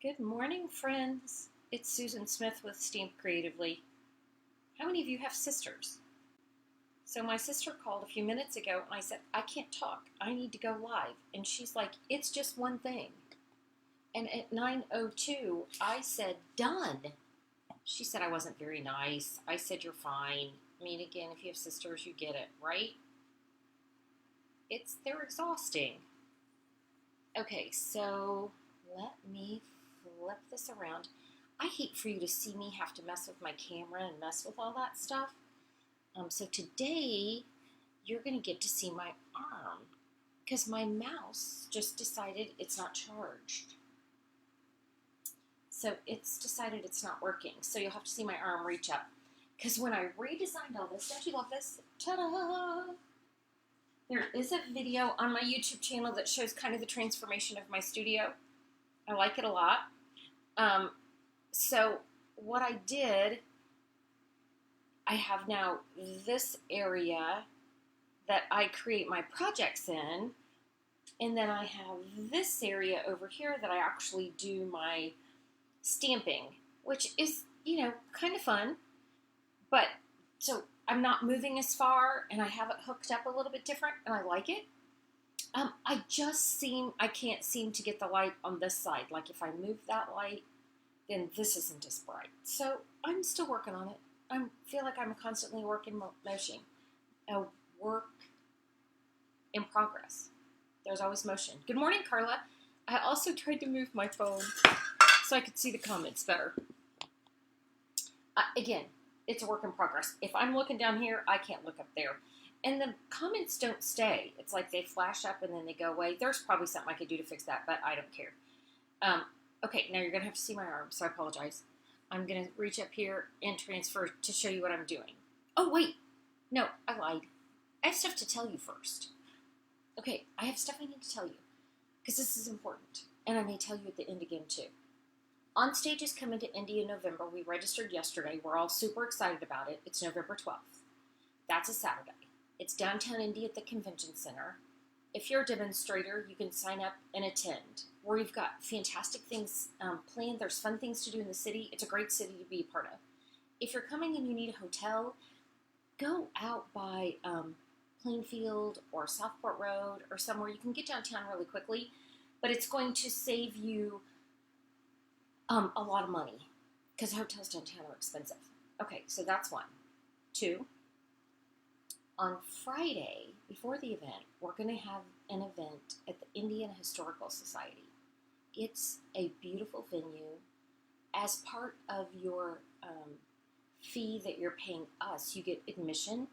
Good morning, friends. It's Susan Smith with StampCreatively. How many of you have sisters? So my sister called a few minutes ago and I said, I can't talk. I need to go live. And she's like, it's just one thing. And at 9:02, I said, done. She said I wasn't very nice. I said, you're fine. I mean, again, if you have sisters, you get it, right? They're exhausting. Okay, so let me flip this around. I hate for you to see me have to mess with my camera and mess with all that stuff. So today, you're going to get to see my arm because my mouse just decided it's not charged. So it's decided it's not working. So you'll have to see my arm reach up. Because when I redesigned all this, don't you love this? Ta-da! There is a video on my YouTube channel that shows kind of the transformation of my studio. I like it a lot. So what I did, I have now this area that I create my projects in, and then I have this area over here that I actually do my stamping, which is, kind of fun. But so I'm not moving as far, and I have it hooked up a little bit different, and I like it. I can't seem to get the light on this side. Like if I move that light, then this isn't as bright. So I'm still working on it. I feel like I'm constantly working motion. A work in progress. There's always motion. Good morning, Carla. I also tried to move my phone so I could see the comments better. Again, it's a work in progress. If I'm looking down here, I can't look up there. And the comments don't stay. It's like they flash up and then they go away. There's probably something I could do to fix that, but I don't care. Okay, now you're going to have to see my arm, so I apologize. I'm going to reach up here and transfer to show you what I'm doing. Oh, wait. No, I lied. I have stuff to tell you first. Okay, I have stuff I need to tell you because this is important, and I may tell you at the end again, too. On Stage is coming to Indy in November. We registered yesterday. We're all super excited about it. It's November 12th. That's a Saturday. It's downtown Indy at the Convention Center. If you're a demonstrator, you can sign up and attend. We've got fantastic things planned. There's fun things to do in the city. It's a great city to be a part of. If you're coming and you need a hotel, go out by Plainfield or Southport Road or somewhere. You can get downtown really quickly, but it's going to save you a lot of money because hotels downtown are expensive. Okay, so that's one. Two, on Friday, before the event, we're going to have an event at the Indian Historical Society. It's a beautiful venue. As part of your fee that you're paying us, you get admission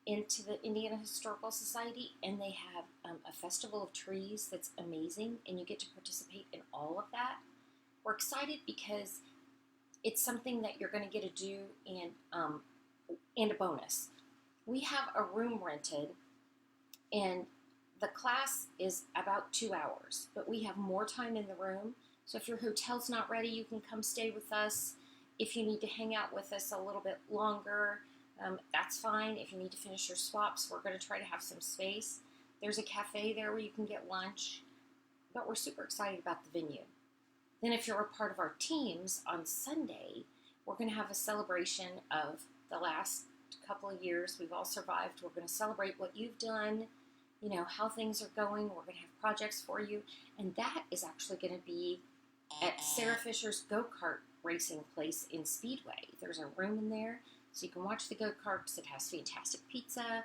into the Indian Historical Society, and they have a festival of trees that's amazing, and you get to participate in all of that. We're excited because it's something that you're going to get to do and a bonus. We have a room rented, and the class is about 2 hours, but we have more time in the room. So if your hotel's not ready, you can come stay with us. If you need to hang out with us a little bit longer, that's fine. If you need to finish your swaps, we're going to try to have some space. There's a cafe there where you can get lunch, but we're super excited about the venue. Then if you're a part of our teams on Sunday, we're going to have a celebration of the last couple of years we've all survived. We're going to celebrate what you've done, how things are going. We're going to have projects for you. And that is actually going to be at Sarah Fisher's go-kart racing place in Speedway. There's a room in there so you can watch the go-karts. It has fantastic pizza,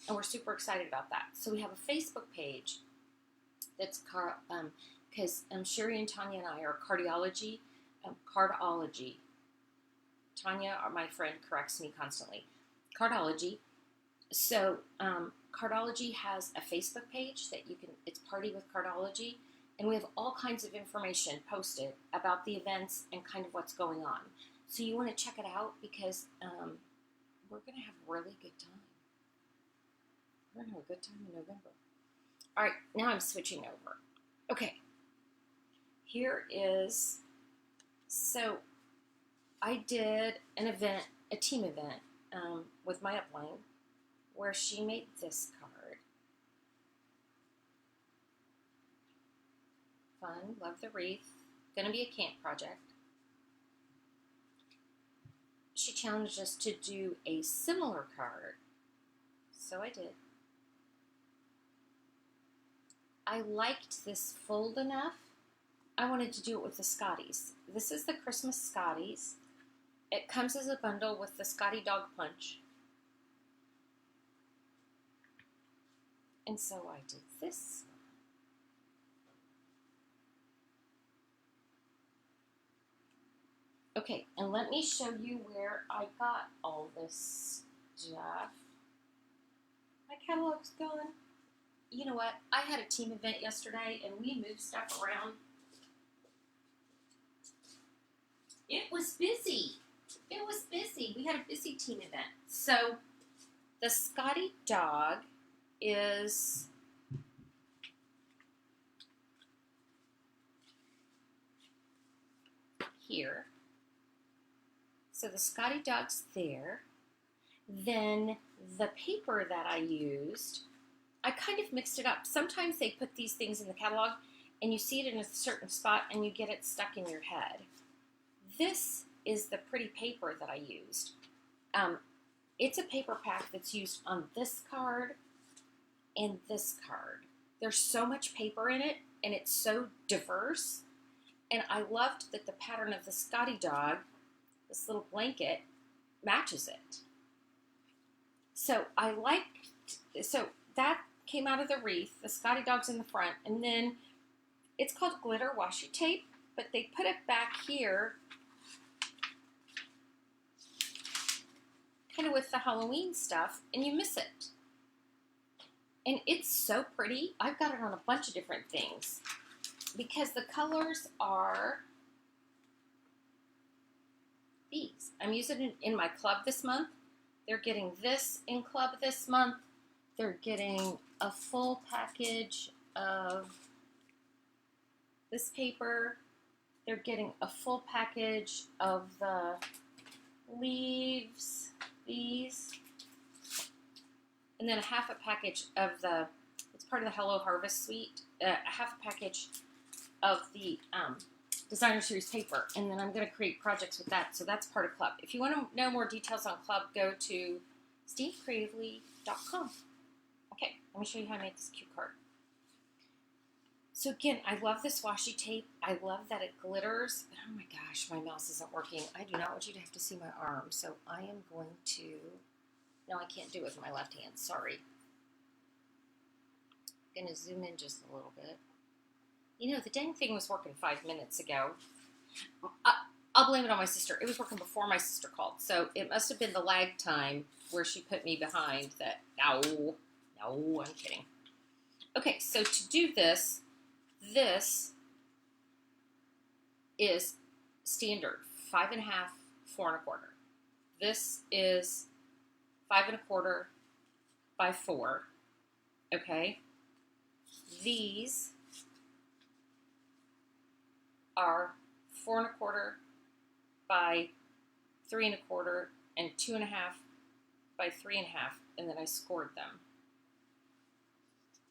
and we're super excited about that. So we have a Facebook page that's because Sherry and Tanya and I are Card-ology. Card-ology. Tanya, my friend, corrects me constantly. Card-ology. So Card-ology has a Facebook page that it's Party with Card-ology, and we have all kinds of information posted about the events and kind of what's going on. So you want to check it out because we're going to have a really good time. We're going to have a good time in November. All right, now I'm switching over. Okay. Here is, so I did an event, a team event, with my upline, where she made this card. Fun, love the wreath. Going to be a camp project. She challenged us to do a similar card, so I did. I liked this fold enough. I wanted to do it with the Scotties. This is the Christmas Scotties. It comes as a bundle with the Scottie Dog Punch. And so I did this. Okay, and let me show you where I got all this stuff. My catalog's gone. You know what? I had a team event yesterday and we moved stuff around. It was busy. It was busy. We had a busy team event. So the Scottie dog is here. So the Scottie dog's there. Then the paper that I used, I kind of mixed it up. Sometimes they put these things in the catalog and you see it in a certain spot and you get it stuck in your head. This is the pretty paper that I used. It's a paper pack that's used on this card and this card. There's so much paper in it and it's so diverse. And I loved that the pattern of the Scottie dog, this little blanket, matches it. So so that came out of the wreath. The Scottie dog's in the front. And then it's called glitter washi tape, but they put it back here kind of with the Halloween stuff, and you miss it. And it's so pretty. I've got it on a bunch of different things because the colors are these. I'm using it in my club this month. They're getting this in club this month. They're getting a full package of this paper. They're getting a full package of the leaves, these, and then a half a package of the, it's part of the Hello Harvest suite, a half a package of the Designer Series paper, and then I'm going to create projects with that, so that's part of Club. If you want to know more details on Club, go to StampCreatively.com. Okay, let me show you how I made this cute card. So again, I love this washi tape. I love that it glitters. Oh my gosh, my mouse isn't working. I do not want you to have to see my arm, so I am going to, no, I can't do it with my left hand, sorry. I'm going to zoom in just a little bit. You know, the dang thing was working 5 minutes ago. I'll blame it on my sister. It was working before my sister called, so it must have been the lag time where she put me behind that. No, I'm kidding. Okay, so to do this, this is standard 5 1/2, 4 1/4. This is 5 1/4 by 4. Okay, these are 4 1/4 by 3 1/4 and 2 1/2 by 3 1/2, and then I scored them.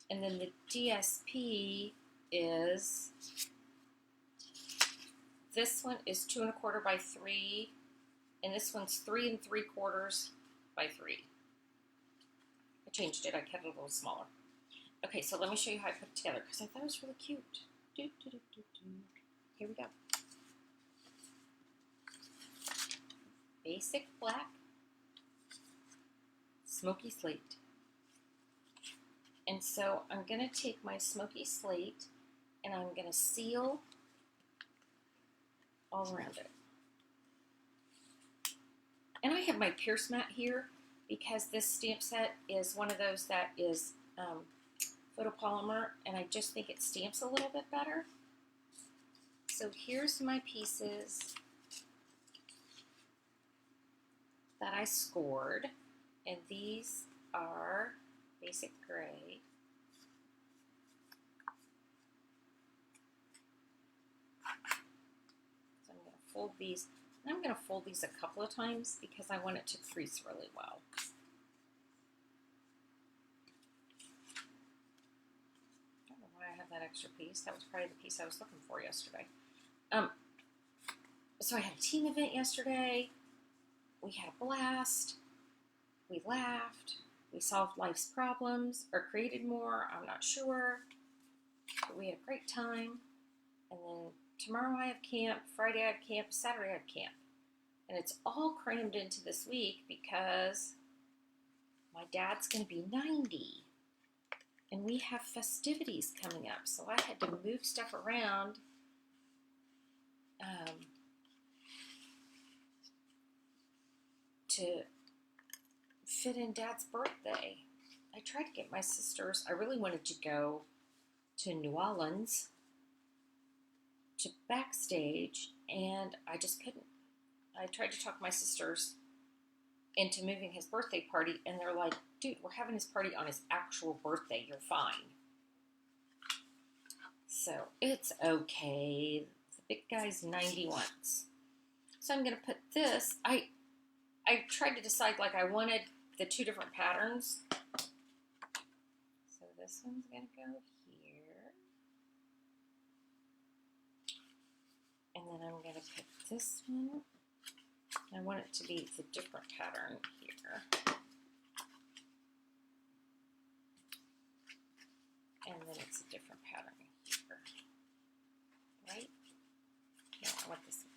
And then the DSP is, this one is 2 1/4 by 3, and this one's 3 3/4 by 3. I changed it, I kept it a little smaller. Okay, so let me show you how I put it together, because I thought it was really cute. Here we go. Basic black, smoky slate. And so I'm going to take my smoky slate and I'm going to seal all around it. And I have my Pierce mat here because this stamp set is one of those that is photopolymer, and I just think it stamps a little bit better. So here's my pieces that I scored, and these are basic gray. So I'm going to fold these, and I'm going to fold these a couple of times because I want it to crease really well. I don't know why I have that extra piece. That was probably the piece I was looking for yesterday. So I had a team event yesterday. We had a blast. We laughed. We solved life's problems or created more. I'm not sure. But we had a great time. And then tomorrow I have camp. Friday I have camp. Saturday I have camp. And it's all crammed into this week because my dad's going to be 90. And we have festivities coming up. So I had to move stuff around. To fit in Dad's birthday. I tried to get my sisters. I really wanted to go to New Orleans to backstage, and I just couldn't. I tried to talk my sisters into moving his birthday party, and they're like, dude, we're having his party on his actual birthday. You're fine. So it's okay. The big guy's 90 once. So I'm going to put this. I tried to decide, like, I wanted the two different patterns. So this one's going to go here. And then I'm going to put this one. I want it to be the different pattern here. And then it's a different pattern here. Right? No, I want this one.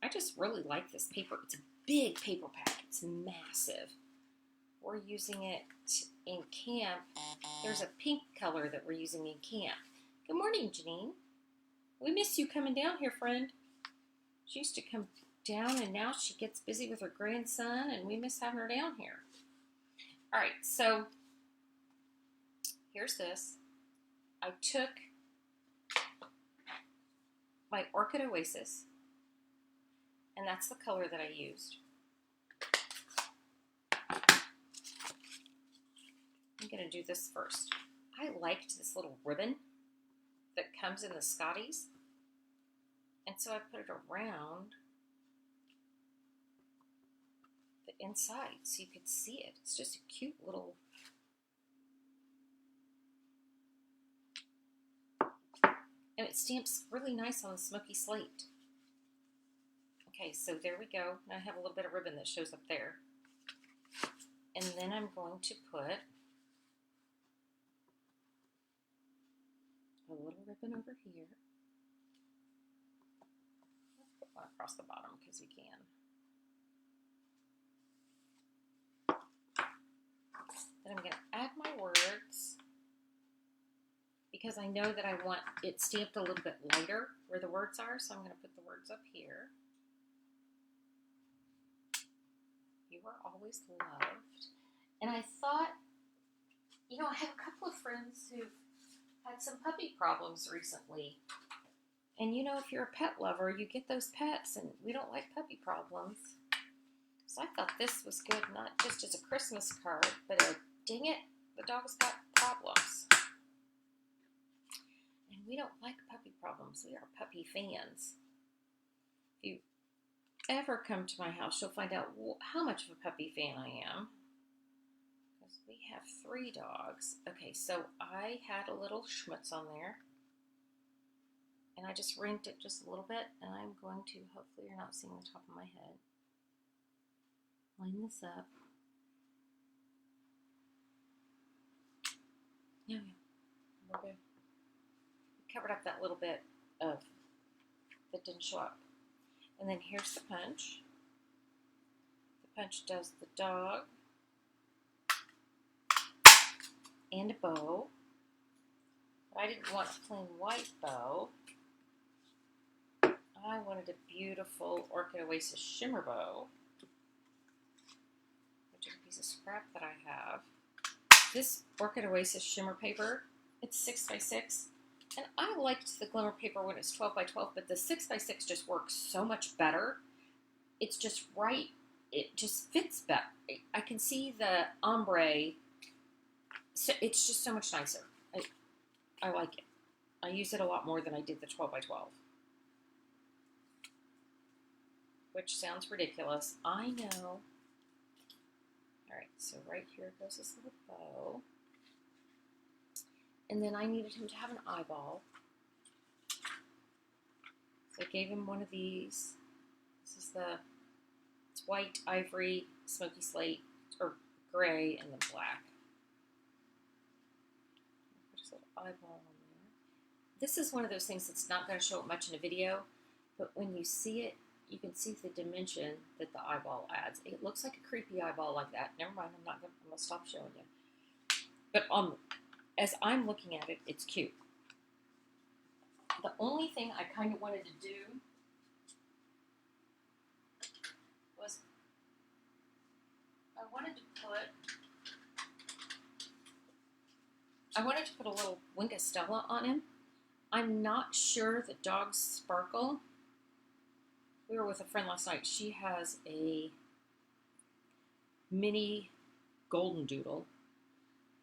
I just really like this paper. It's a big paper pack. It's massive. We're using it in camp. There's a pink color that we're using in camp. Good morning, Janine. We miss you coming down here, friend. She used to come down, and now she gets busy with her grandson, and we miss having her down here. All right, so here's this. I took my Orchid Oasis, and that's the color that I used. I'm going to do this first. I liked this little ribbon that comes in the Scotties, and so I put it around the inside so you could see it. It's just a cute little... And it stamps really nice on the smoky slate. Okay, so there we go. Now I have a little bit of ribbon that shows up there. And then I'm going to put a little ribbon over here. Let's put one across the bottom because we can. Then I'm going to add my words because I know that I want it stamped a little bit lighter where the words are, so I'm going to put the words up here. You are always loved. And I thought, you know, I have a couple of friends who've had some puppy problems recently. And you know, if you're a pet lover, you get those pets, and we don't like puppy problems. So I thought this was good, not just as a Christmas card, but dang it, the dog's got problems. And we don't like puppy problems. We are puppy fans. If you ever come to my house, you'll find out how much of a puppy fan I am. Because we have 3 dogs. Okay, so I had a little schmutz on there. And I just rinsed it just a little bit. And I'm going to, hopefully you're not seeing the top of my head, line this up. Yeah, we're good. Covered up that little bit of that didn't show up. And then here's the punch. The punch does the dog and a bow. But I didn't want a plain white bow. I wanted a beautiful Orchid Oasis shimmer bow. I took a piece of scrap that I have. This Orchid Oasis shimmer paper, it's 6x6. And I liked the glimmer paper when it's 12x12, but the 6x6 just works so much better. It's just right. It just fits better. I can see the ombre. So it's just so much nicer. I like it. I use it a lot more than I did the 12x12. Which sounds ridiculous. I know. Alright, so right here goes this little bow. And then I needed him to have an eyeball. So I gave him one of these. This is it's white, ivory, smoky slate, or gray, and then black. Put his little eyeball on there. This is one of those things that's not going to show up much in a video, but when you see it, you can see the dimension that the eyeball adds. It looks like a creepy eyeball like that. Never mind, I'm going to stop showing you. But as I'm looking at it, it's cute. The only thing I kind of wanted to do was I wanted to put a little Wink of Stella on him. I'm not sure the dogs sparkle. We were with a friend last night. She has a mini golden doodle.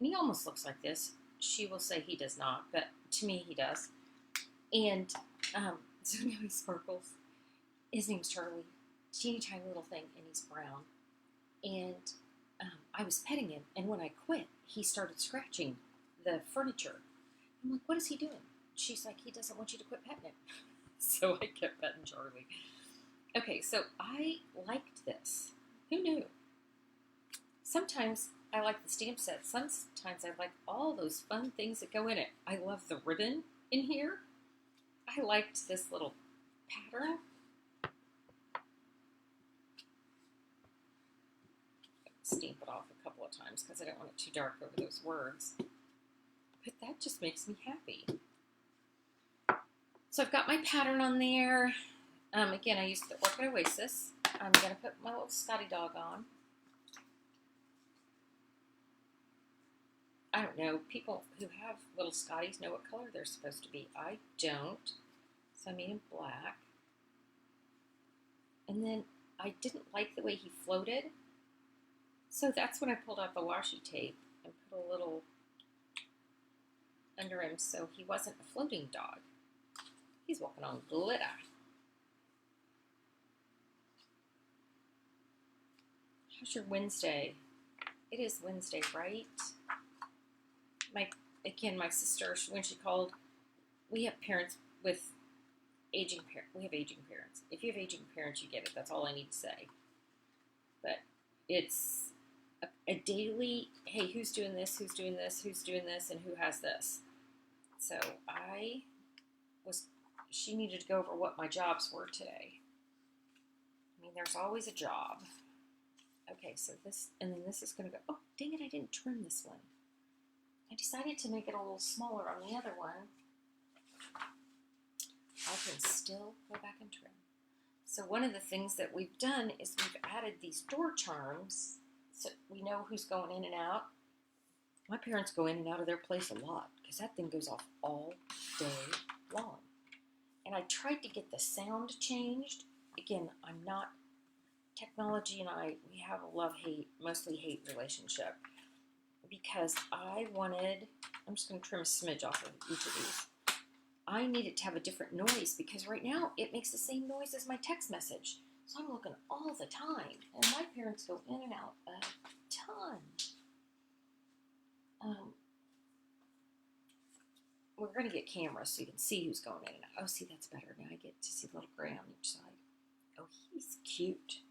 And he almost looks like this. She will say he does not, but to me he does. And so now he sparkles. His name's Charlie. Teeny tiny little thing, and he's brown. And I was petting him, and when I quit, he started scratching the furniture. I'm like, what is he doing? She's like, he doesn't want you to quit petting him. So I kept petting Charlie. Okay, so I liked this. Who knew? Sometimes I like the stamp set. Sometimes I like all those fun things that go in it. I love the ribbon in here. I liked this little pattern. Stamp it off a couple of times because I don't want it too dark over those words. But that just makes me happy. So I've got my pattern on there. Again, I used the Orchid Oasis. I'm going to put my little Scottie dog on. I don't know. People who have little Scotties know what color they're supposed to be. I don't. So I made him black. And then I didn't like the way he floated. So that's when I pulled out the washi tape and put a little under him so he wasn't a floating dog. He's walking on glitter. How's your Wednesday? It is Wednesday, right? My sister, when she called, we have parents with aging parents. We have aging parents. If you have aging parents, you get it. That's all I need to say. But it's a daily, hey, who's doing this, who's doing this, who's doing this, and who has this. So she needed to go over what my jobs were today. I mean, there's always a job. Okay, so this, and then this is going to go, oh, dang it, I didn't trim this one. I decided to make it a little smaller on the other one. I can still go back and trim. So one of the things that we've done is we've added these door charms so we know who's going in and out. My parents go in and out of their place a lot because that thing goes off all day long. And I tried to get the sound changed. Again, I'm not, technology and we have a love-hate, mostly hate relationship. Because I'm just going to trim a smidge off of each of these. I need it to have a different noise because right now it makes the same noise as my text message. So I'm looking all the time. And my parents go in and out a ton. We're going to get cameras so you can see who's going in and out. Oh, see, that's better. Now I get to see the little gray on each side. Oh, he's cute.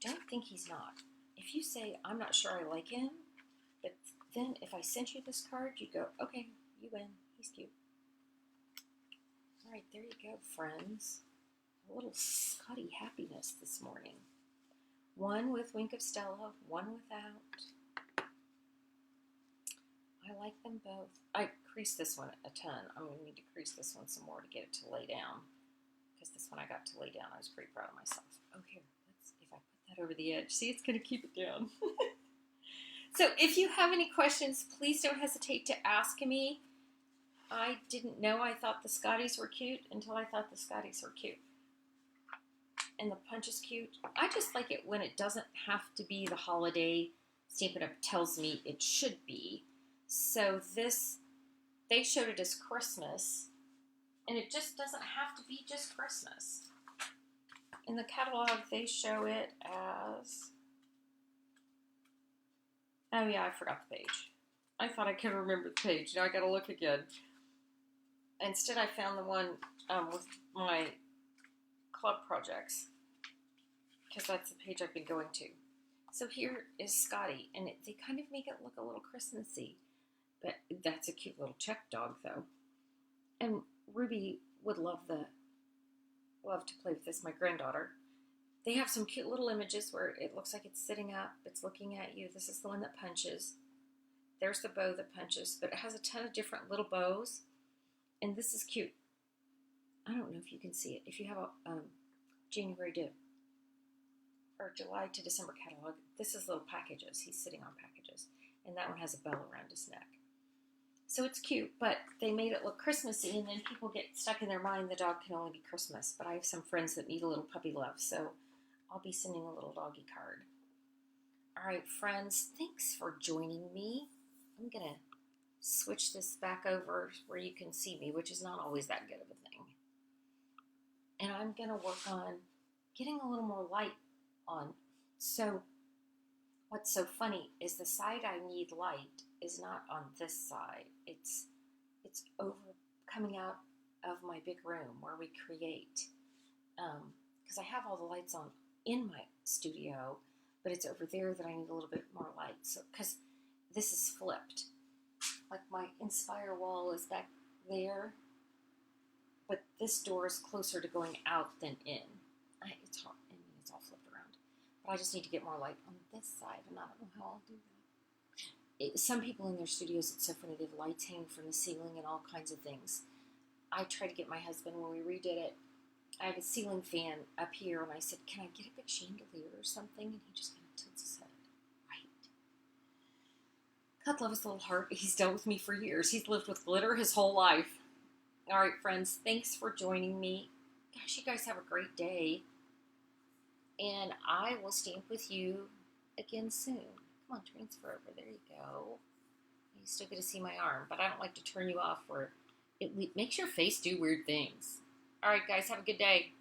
Don't think he's not. If you say, I'm not sure I like him, but then if I sent you this card, you go, okay, you win. He's cute. All right, there you go, friends. A little Scottie happiness this morning. One with Wink of Stella, one without. I like them both. I creased this one a ton. I'm going to need to crease this one some more to get it to lay down. Because this one I got to lay down. I was pretty proud of myself. Oh, here. If I put that over the edge. See, it's going to keep it down. So if you have any questions, please don't hesitate to ask me. I didn't know I thought the Scotties were cute until I thought the Scotties were cute. And the punch is cute. I just like it when it doesn't have to be the holiday. Stampin' Up! Tells me it should be. So this, they showed it as Christmas. And it just doesn't have to be just Christmas. In the catalog, they show it as... Oh yeah, I forgot the page. I thought I could remember the page. Now I gotta look again. Instead, I found the one with my club projects, because that's the page I've been going to. So here is Scottie, and they kind of make it look a little Christmassy. But that's a cute little Czech dog, though. And Ruby would love to play with this, my granddaughter. They have some cute little images where it looks like it's sitting up, it's looking at you. This is the one that punches. There's the bow that punches, but it has a ton of different little bows. And this is cute. I don't know if you can see it. If you have a January to or July to December catalog, this is little packages. He's sitting on packages. And that one has a bell around his neck. So it's cute, but they made it look Christmassy, and then people get stuck in their mind the dog can only be Christmas. But I have some friends that need a little puppy love, so I'll be sending a little doggy card. All right, friends, thanks for joining me. I'm going to switch this back over where you can see me, which is not always that good of a thing. And I'm going to work on getting a little more light on. So what's so funny is the side I need light is not on this side. It's over coming out of my big room where we create. Because I have all the lights on in my studio, but it's over there that I need a little bit more light. So, because this is flipped. Like my Inspire wall is back there, but this door is closer to going out than in. It's hard, I mean, it's all flipped around. But I just need to get more light on this side, and I don't know how I'll do that. Some people in their studios, it's so funny, they have lights hanging from the ceiling and all kinds of things. I tried to get my husband, when we redid it, I have a ceiling fan up here, and I said, can I get a big chandelier or something? And he just kind of tilts his head. God love his little heart. He's dealt with me for years. He's lived with glitter his whole life. All right, friends, thanks for joining me. Gosh, you guys have a great day. And I will stamp with you again soon. Come on, transfer over. There you go. You still get to see my arm, but I don't like to turn you off, or it makes your face do weird things. All right, guys, have a good day.